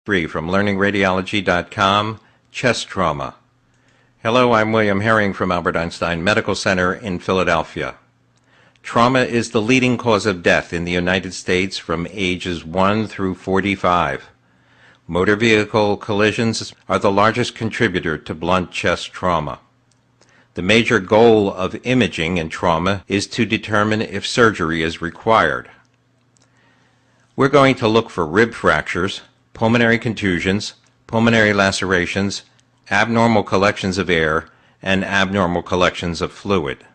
From LearningRadiology.com, Chest Trauma. Hello, I'm William Herring from Albert Einstein Medical Center in Philadelphia. Trauma is the leading cause of death in the United States from ages 1 through 45. Motor vehicle collisions are the largest contributor to blunt chest trauma. The major goal of imaging in trauma is to determine if surgery is required. We're going to look for rib fractures, pulmonary contusions, pulmonary lacerations, abnormal collections of air, and abnormal collections of fluid.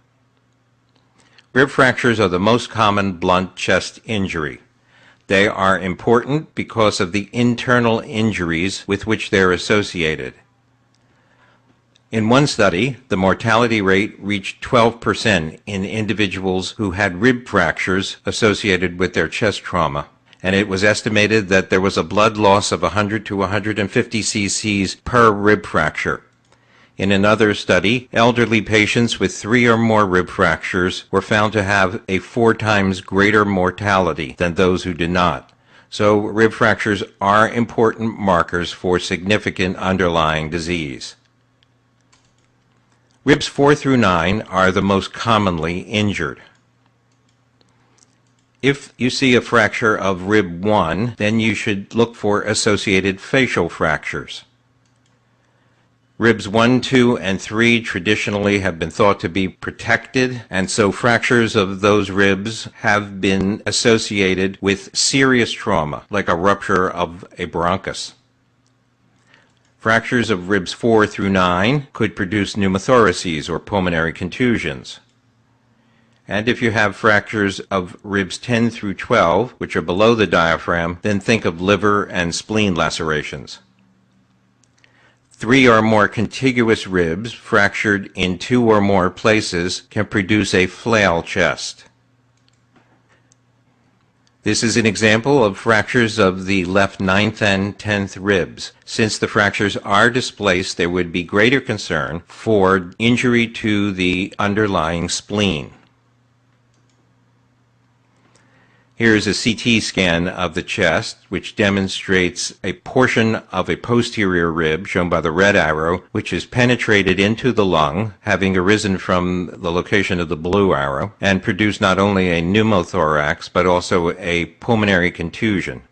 Rib fractures are the most common blunt chest injury. They are important because of the internal injuries with which they are associated. In one study, the mortality rate reached 12% in individuals who had rib fractures associated with their chest trauma, and it was estimated that there was a blood loss of 100 to 150 cc's per rib fracture. In another study, elderly patients with 3 or more rib fractures were found to have a 4 times greater mortality than those who did not. So rib fractures are important markers for significant underlying disease. Ribs 4 through 9 are the most commonly injured. If you see a fracture of rib 1, then you should look for associated facial fractures. Ribs 1, 2, and 3 traditionally have been thought to be protected, and so fractures of those ribs have been associated with serious trauma, like a rupture of a bronchus. Fractures of ribs 4 through 9 could produce pneumothoraces or pulmonary contusions. And if you have fractures of ribs 10 through 12, which are below the diaphragm, then think of liver and spleen lacerations. 3 or more contiguous ribs fractured in 2 or more places can produce a flail chest. This is an example of fractures of the left 9th and 10th ribs. Since the fractures are displaced, there would be greater concern for injury to the underlying spleen. Here is a CT scan of the chest, which demonstrates a portion of a posterior rib, shown by the red arrow, which is penetrated into the lung, having arisen from the location of the blue arrow, and produced not only a pneumothorax, but also a pulmonary contusion.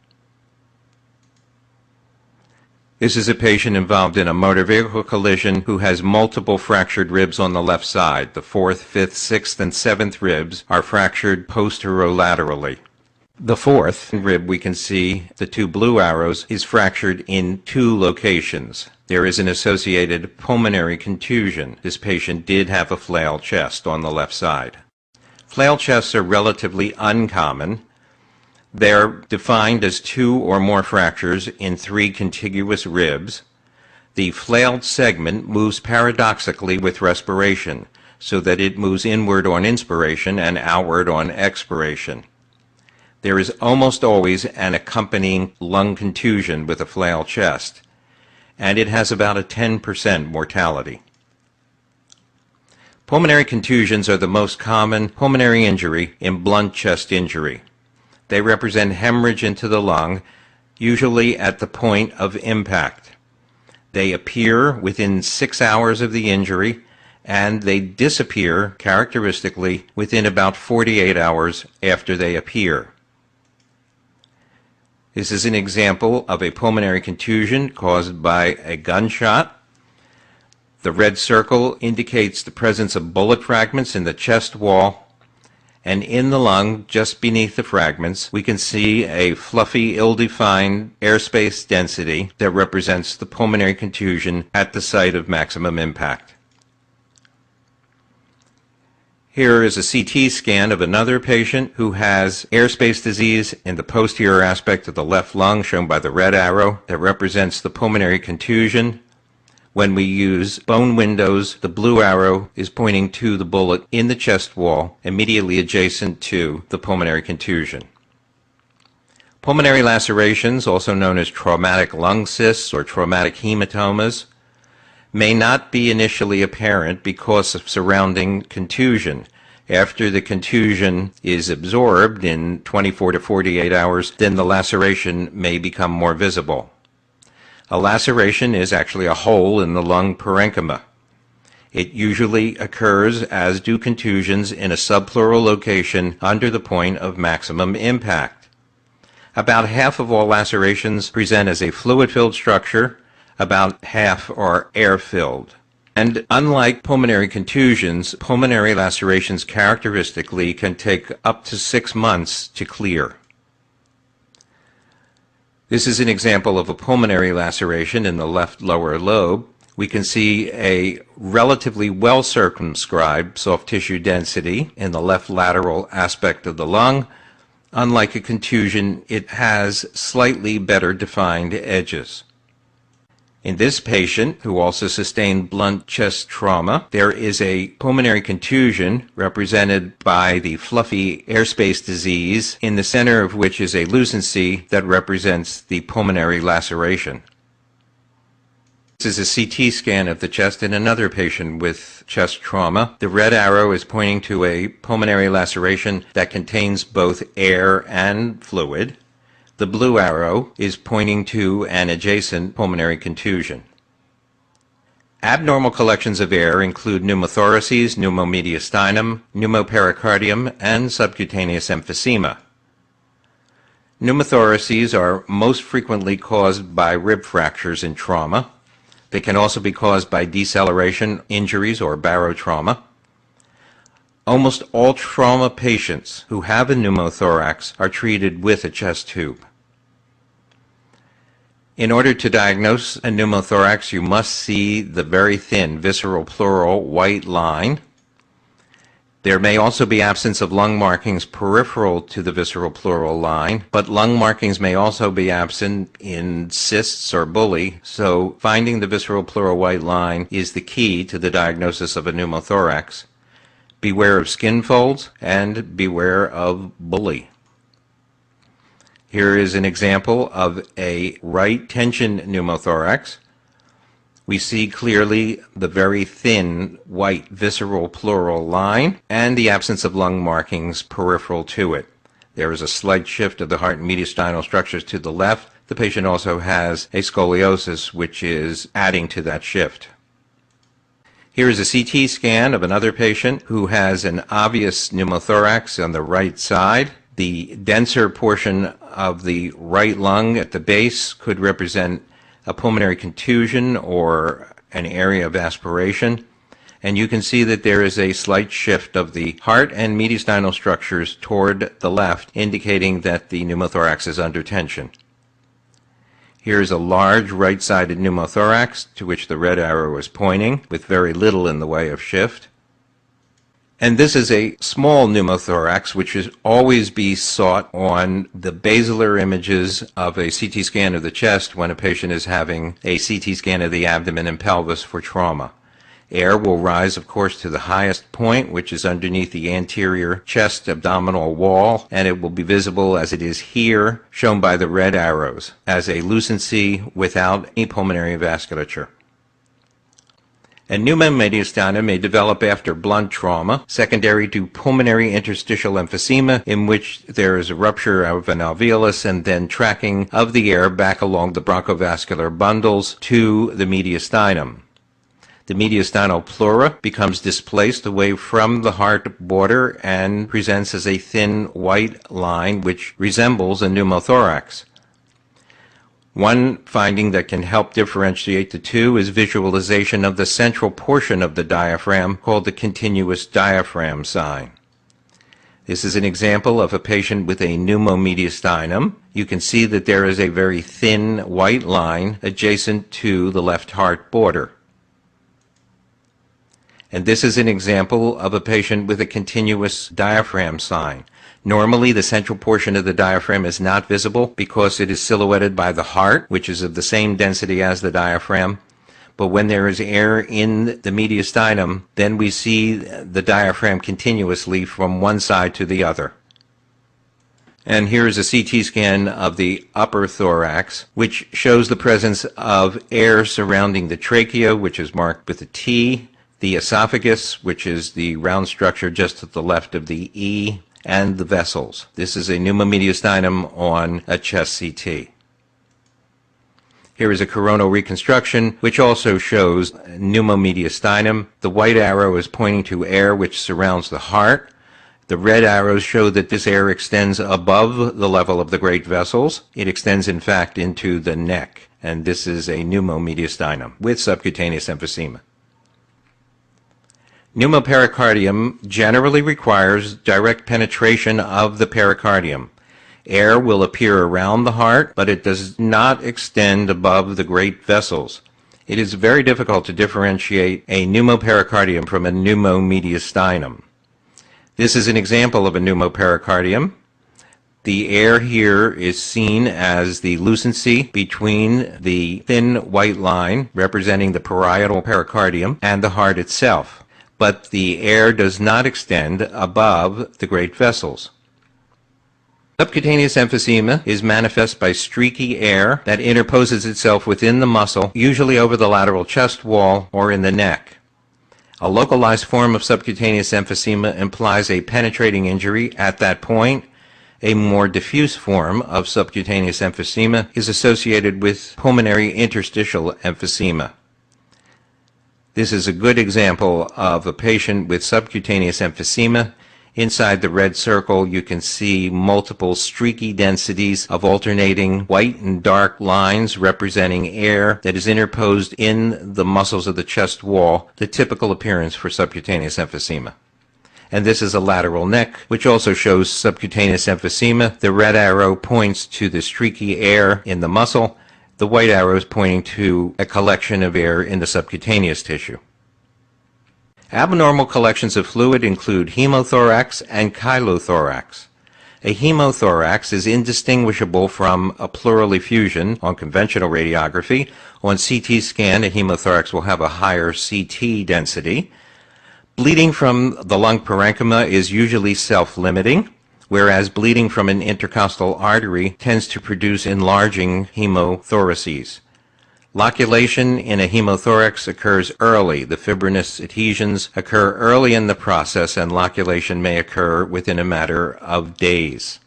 This is a patient involved in a motor vehicle collision who has multiple fractured ribs on the left side. The 4th, 5th, 6th, and 7th ribs are fractured posterolaterally. The 4th rib, we can see the 2 blue arrows, is fractured in 2 locations. There is an associated pulmonary contusion. This patient did have a flail chest on the left side. Flail chests are relatively uncommon. They're defined as 2 or more fractures in 3 contiguous ribs. The flailed segment moves paradoxically with respiration, so that it moves inward on inspiration and outward on expiration. There is almost always an accompanying lung contusion with a flail chest, and it has about a 10% mortality. Pulmonary contusions are the most common pulmonary injury in blunt chest injury. They represent hemorrhage into the lung, usually at the point of impact. They appear within 6 hours of the injury, and they disappear characteristically within about 48 hours after they appear. This is an example of a pulmonary contusion caused by a gunshot. The red circle indicates the presence of bullet fragments in the chest wall, and in the lung, just beneath the fragments, we can see a fluffy, ill-defined airspace density that represents the pulmonary contusion at the site of maximum impact. Here is a CT scan of another patient who has airspace disease in the posterior aspect of the left lung, shown by the red arrow, that represents the pulmonary contusion. When we use bone windows, the blue arrow is pointing to the bullet in the chest wall immediately adjacent to the pulmonary contusion. Pulmonary lacerations, also known as traumatic lung cysts or traumatic hematomas, may not be initially apparent because of surrounding contusion. After the contusion is absorbed in 24 to 48 hours, then the laceration may become more visible. A laceration is actually a hole in the lung parenchyma. It usually occurs, as do contusions, in a subpleural location under the point of maximum impact. About half of all lacerations present as a fluid-filled structure, about half are air-filled. And unlike pulmonary contusions, pulmonary lacerations characteristically can take up to 6 months to clear. This is an example of a pulmonary laceration in the left lower lobe. We can see a relatively well-circumscribed soft tissue density in the left lateral aspect of the lung. Unlike a contusion, it has slightly better defined edges. In this patient, who also sustained blunt chest trauma, there is a pulmonary contusion represented by the fluffy airspace disease, in the center of which is a lucency that represents the pulmonary laceration. This is a CT scan of the chest in another patient with chest trauma. The red arrow is pointing to a pulmonary laceration that contains both air and fluid. The blue arrow is pointing to an adjacent pulmonary contusion. Abnormal collections of air include pneumothoraces, pneumomediastinum, pneumopericardium, and subcutaneous emphysema. Pneumothoraces are most frequently caused by rib fractures in trauma. They can also be caused by deceleration injuries or barotrauma. Almost all trauma patients who have a pneumothorax are treated with a chest tube. In order to diagnose a pneumothorax, you must see the very thin visceral pleural white line. There may also be absence of lung markings peripheral to the visceral pleural line, but lung markings may also be absent in cysts or bullae, so finding the visceral pleural white line is the key to the diagnosis of a pneumothorax. Beware of skin folds and beware of bullae. Here is an example of a right tension pneumothorax. We see clearly the very thin white visceral pleural line and the absence of lung markings peripheral to it. There is a slight shift of the heart and mediastinal structures to the left. The patient also has a scoliosis, which is adding to that shift. Here is a CT scan of another patient who has an obvious pneumothorax on the right side. The denser portion of the right lung at the base could represent a pulmonary contusion or an area of aspiration, and you can see that there is a slight shift of the heart and mediastinal structures toward the left, indicating that the pneumothorax is under tension. Here is a large right-sided pneumothorax to which the red arrow is pointing, with very little in the way of shift. And this is a small pneumothorax, which should always be sought on the basilar images of a CT scan of the chest when a patient is having a CT scan of the abdomen and pelvis for trauma. Air will rise, of course, to the highest point, which is underneath the anterior chest abdominal wall, and it will be visible as it is here, shown by the red arrows, as a lucency without any pulmonary vasculature. And pneumomediastinum may develop after blunt trauma, secondary to pulmonary interstitial emphysema, in which there is a rupture of an alveolus and then tracking of the air back along the bronchovascular bundles to the mediastinum. The mediastinal pleura becomes displaced away from the heart border and presents as a thin white line which resembles a pneumothorax. One finding that can help differentiate the two is visualization of the central portion of the diaphragm, called the continuous diaphragm sign. This is an example of a patient with a pneumomediastinum. You can see that there is a very thin white line adjacent to the left heart border. And this is an example of a patient with a continuous diaphragm sign. Normally, the central portion of the diaphragm is not visible because it is silhouetted by the heart, which is of the same density as the diaphragm. But when there is air in the mediastinum, then we see the diaphragm continuously from one side to the other. And here is a CT scan of the upper thorax, which shows the presence of air surrounding the trachea, which is marked with a T, the esophagus, which is the round structure just to the left of the E, and the vessels. This is a pneumomediastinum on a chest CT. Here is a coronal reconstruction, which also shows pneumomediastinum. The white arrow is pointing to air which surrounds the heart. The red arrows show that this air extends above the level of the great vessels. It extends, in fact, into the neck, and this is a pneumomediastinum with subcutaneous emphysema. Pneumopericardium generally requires direct penetration of the pericardium. Air will appear around the heart, but it does not extend above the great vessels. It is very difficult to differentiate a pneumopericardium from a pneumomediastinum. This is an example of a pneumopericardium. The air here is seen as the lucency between the thin white line representing the parietal pericardium and the heart itself, but the air does not extend above the great vessels. Subcutaneous emphysema is manifest by streaky air that interposes itself within the muscle, usually over the lateral chest wall or in the neck. A localized form of subcutaneous emphysema implies a penetrating injury at that point. A more diffuse form of subcutaneous emphysema is associated with pulmonary interstitial emphysema. This is a good example of a patient with subcutaneous emphysema. Inside the red circle, you can see multiple streaky densities of alternating white and dark lines representing air that is interposed in the muscles of the chest wall, the typical appearance for subcutaneous emphysema. And this is a lateral neck, which also shows subcutaneous emphysema. The red arrow points to the streaky air in the muscle. The white arrow is pointing to a collection of air in the subcutaneous tissue. Abnormal collections of fluid include hemothorax and chylothorax. A hemothorax is indistinguishable from a pleural effusion on conventional radiography. On CT scan, a hemothorax will have a higher CT density. Bleeding from the lung parenchyma is usually self-limiting, whereas bleeding from an intercostal artery tends to produce enlarging hemothoraces. Loculation in a hemothorax occurs early. The fibrinous adhesions occur early in the process, and loculation may occur within a matter of days.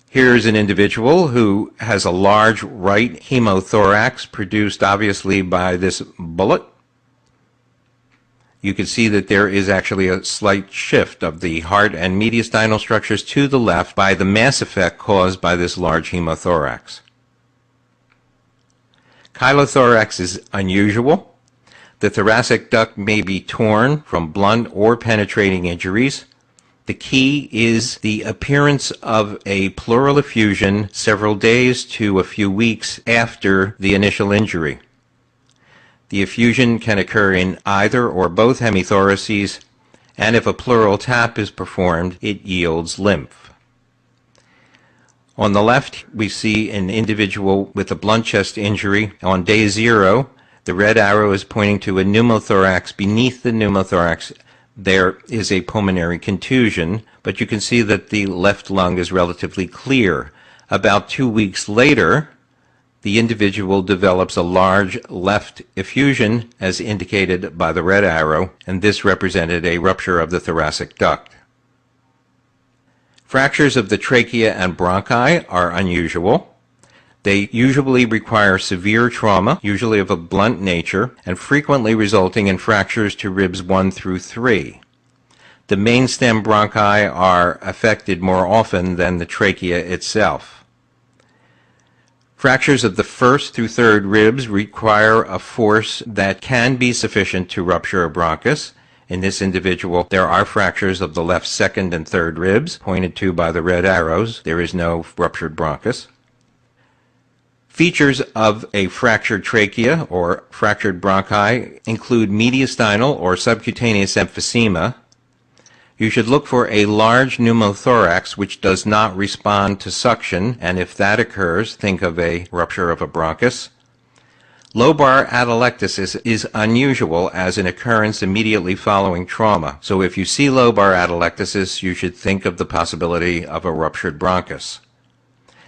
Here's an individual who has a large right hemothorax produced obviously by this bullet. You can see that there is actually a slight shift of the heart and mediastinal structures to the left by the mass effect caused by this large hemothorax. Chylothorax is unusual. The thoracic duct may be torn from blunt or penetrating injuries. The key is the appearance of a pleural effusion several days to a few weeks after the initial injury. The effusion can occur in either or both hemithoraces, and if a pleural tap is performed, it yields lymph. On the left, we see an individual with a blunt chest injury. On day 0, the red arrow is pointing to a pneumothorax. Beneath the pneumothorax, there is a pulmonary contusion, but you can see that the left lung is relatively clear. About 2 weeks later, the individual develops a large left effusion, as indicated by the red arrow, and this represented a rupture of the thoracic duct. Fractures of the trachea and bronchi are unusual. They usually require severe trauma, usually of a blunt nature, and frequently resulting in fractures to ribs 1 through 3. The main stem bronchi are affected more often than the trachea itself. Fractures of the 1st through 3rd ribs require a force that can be sufficient to rupture a bronchus. In this individual, there are fractures of the left 2nd and 3rd ribs, pointed to by the red arrows. There is no ruptured bronchus. Features of a fractured trachea or fractured bronchi include mediastinal or subcutaneous emphysema. You should look for a large pneumothorax which does not respond to suction, and if that occurs, think of a rupture of a bronchus. Lobar atelectasis is unusual as an occurrence immediately following trauma, so if you see lobar atelectasis, you should think of the possibility of a ruptured bronchus.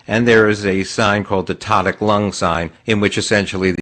And there is a sign called the ptotic lung sign, in which essentially